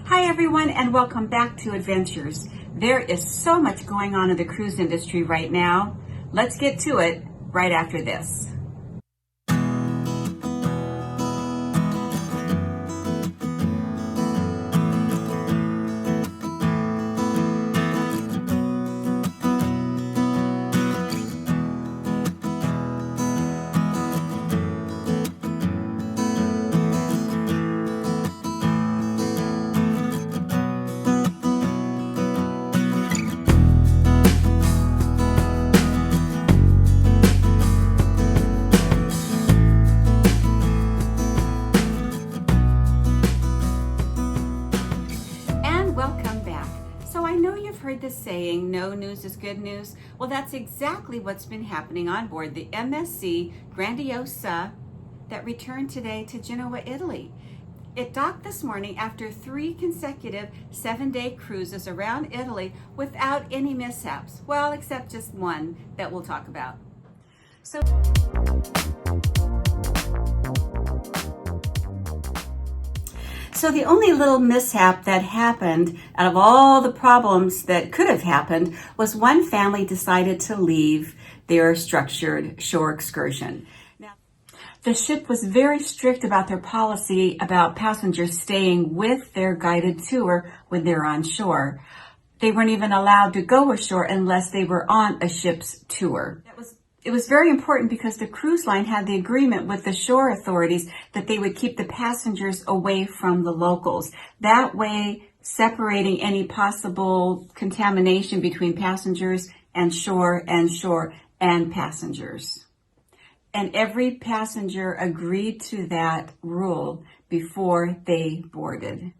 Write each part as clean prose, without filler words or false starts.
Hi everyone, and welcome back to Adventures. There is so much going on in the cruise industry right now. Let's get to it right after this. Welcome back. So I know you've heard the saying, no news is good news. Well, that's exactly what's been happening on board the MSC Grandiosa that returned today to Genoa, Italy. It docked this morning after 3 consecutive 7-day cruises around Italy without any mishaps. Well, except just one that we'll talk about. So the only little mishap that happened out of all the problems that could have happened was one family decided to leave their structured shore excursion. Now, the ship was very strict about their policy about passengers staying with their guided tour when they're on shore. They weren't even allowed to go ashore unless they were on a ship's tour. It was very important because the cruise line had the agreement with the shore authorities that they would keep the passengers away from the locals. That way, separating any possible contamination between passengers and shore and passengers. And every passenger agreed to that rule before they boarded.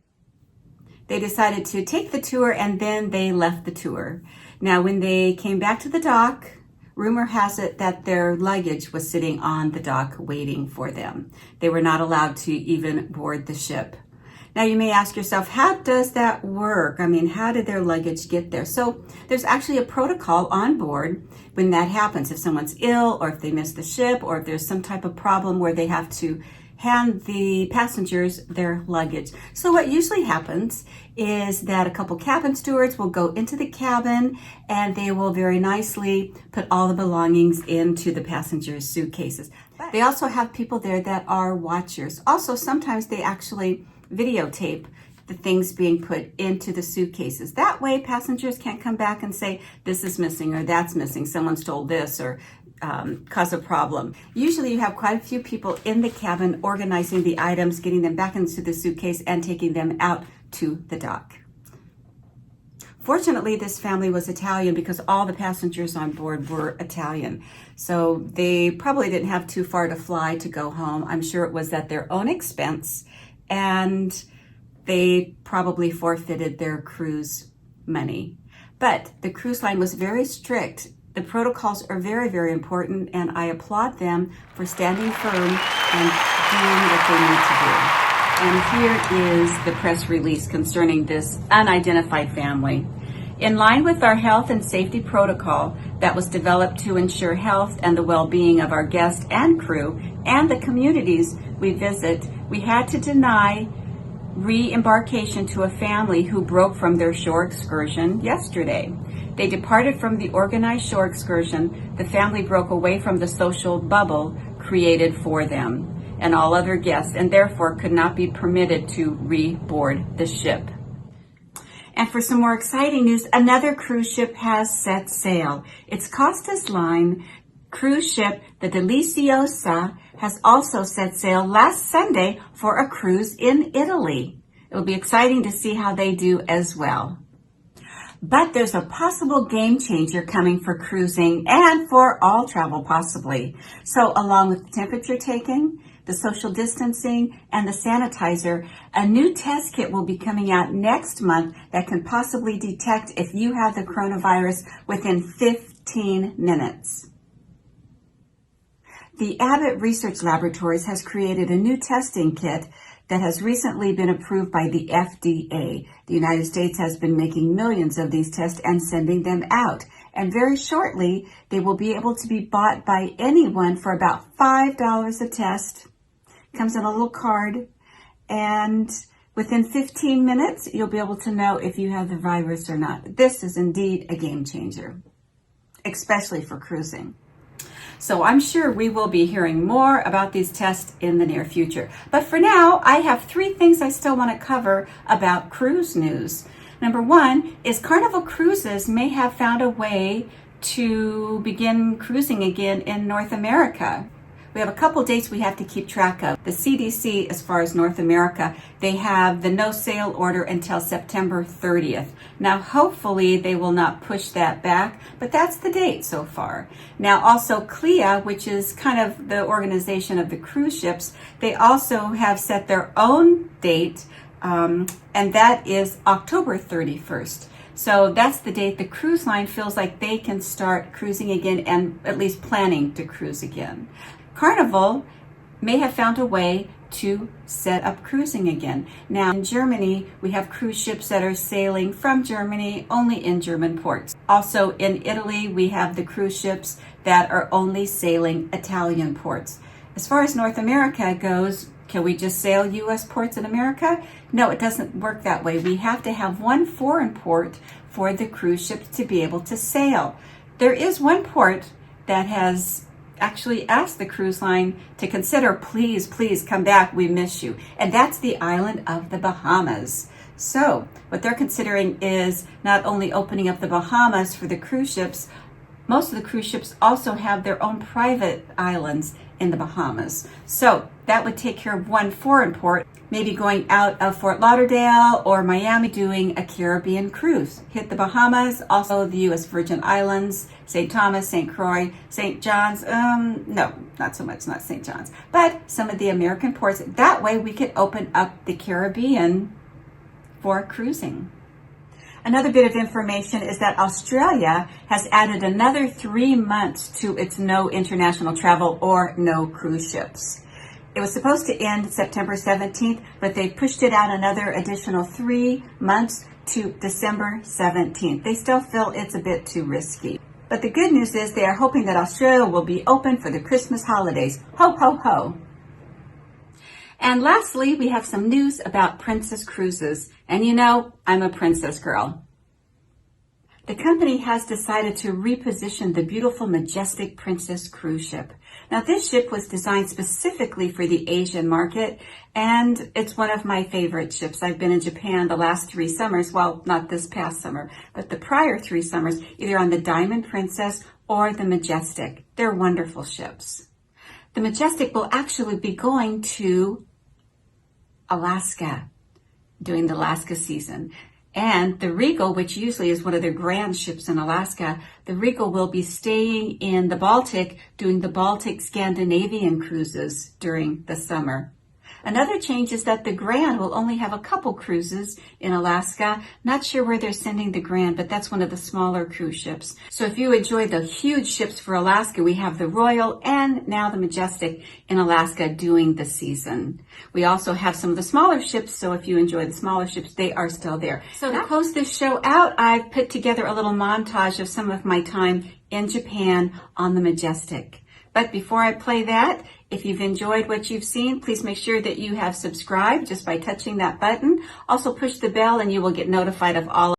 They decided to take the tour and then they left the tour. Now, when they came back to the dock, rumor has it that their luggage was sitting on the dock waiting for them. They were not allowed to even board the ship. Now you may ask yourself, how does that work? I mean, how did their luggage get there? So there's actually a protocol on board when that happens. If someone's ill or if they miss the ship or if there's some type of problem where they have to hand the passengers their luggage. So what usually happens is that a couple cabin stewards will go into the cabin and they will very nicely put all the belongings into the passengers' suitcases. They also have people there that are watchers. Also, sometimes they actually videotape the things being put into the suitcases. That way passengers can't come back and say, this is missing or that's missing, someone stole this or cause a problem. Usually you have quite a few people in the cabin organizing the items, getting them back into the suitcase and taking them out to the dock. Fortunately, this family was Italian because all the passengers on board were Italian. So they probably didn't have too far to fly to go home. I'm sure it was at their own expense and they probably forfeited their cruise money. But the cruise line was very strict. The protocols are very, very important, and I applaud them for standing firm and doing what they need to do. And here is the press release concerning this unidentified family. In line with our health and safety protocol that was developed to ensure health and the well-being of our guests and crew and the communities we visit, we had to deny re-embarkation to a family who broke from their shore excursion yesterday. They departed from the organized shore excursion. The family broke away from the social bubble created for them and all other guests, and therefore could not be permitted to re-board the ship. And for some more exciting news, another cruise ship has set sail. It's Costa's Line cruise ship, the Deliziosa, has also set sail last Sunday for a cruise in Italy. It will be exciting to see how they do as well. But there's a possible game changer coming for cruising and for all travel possibly. So along with the temperature taking, the social distancing, and the sanitizer, a new test kit will be coming out next month that can possibly detect if you have the coronavirus within 15 minutes. The Abbott Research Laboratories has created a new testing kit that has recently been approved by the FDA. The United States has been making millions of these tests and sending them out. And very shortly, they will be able to be bought by anyone for about $5 a test. Comes in a little card, and Within 15 minutes, you'll be able to know if you have the virus or not. This is indeed a game changer, especially for cruising. So I'm sure we will be hearing more about these tests in the near future. But for now, I have 3 things I still want to cover about cruise news. Number 1 is Carnival Cruises may have found a way to begin cruising again in North America. We have a couple dates we have to keep track of. The CDC, as far as North America, they have the no sail order until September 30th. Now, hopefully they will not push that back, but that's the date so far. Now, also CLIA, which is kind of the organization of the cruise ships, they also have set their own date, and that is October 31st. So that's the date the cruise line feels like they can start cruising again and at least planning to cruise again. Carnival may have found a way to set up cruising again. Now in Germany, we have cruise ships that are sailing from Germany only in German ports. Also in Italy, we have the cruise ships that are only sailing Italian ports. As far as North America goes, can we just sail U.S. ports in America? No, it doesn't work that way. We have to have one foreign port for the cruise ships to be able to sail. There is one port that has actually asked the cruise line to consider, please come back, we miss you. And that's the island of the Bahamas. So what they're considering is not only opening up the Bahamas for the cruise ships, most of the cruise ships also have their own private islands in the Bahamas. So that would take care of one foreign port, maybe going out of Fort Lauderdale or Miami doing a Caribbean cruise. Hit the Bahamas, also the U.S. Virgin Islands, St. Thomas, St. Croix, St. John's, no, not so much, not St. John's, but some of the American ports. That way we could open up the Caribbean for cruising. Another bit of information is that Australia has added another 3 months to its no international travel or no cruise ships. It was supposed to end September 17th, but they pushed it out another additional 3 months to December 17th. They still feel it's a bit too risky. But the good news is they are hoping that Australia will be open for the Christmas holidays. Ho, ho, ho. And lastly, we have some news about Princess Cruises. And you know, I'm a princess girl. The company has decided to reposition the beautiful, majestic Princess cruise ship. Now, this ship was designed specifically for the Asian market, and it's one of my favorite ships. I've been in Japan the last 3 summers, well, not this past summer, but the prior 3 summers, either on the Diamond Princess or the Majestic. They're wonderful ships. The Majestic will actually be going to Alaska during the Alaska season. And the Regal, which usually is one of their grand ships in Alaska, the Regal will be staying in the Baltic, doing the Baltic Scandinavian cruises during the summer. Another change is that the Grand will only have a couple cruises in Alaska. Not sure where they're sending the Grand, but that's one of the smaller cruise ships. So if you enjoy the huge ships for Alaska, we have the Royal and now the Majestic in Alaska doing the season. We also have some of the smaller ships, so if you enjoy the smaller ships, they are still there. So to close this show out, I've put together a little montage of some of my time in Japan on the Majestic. But before I play that, if you've enjoyed what you've seen, please make sure that you have subscribed just by touching that button. Also push the bell and you will get notified of all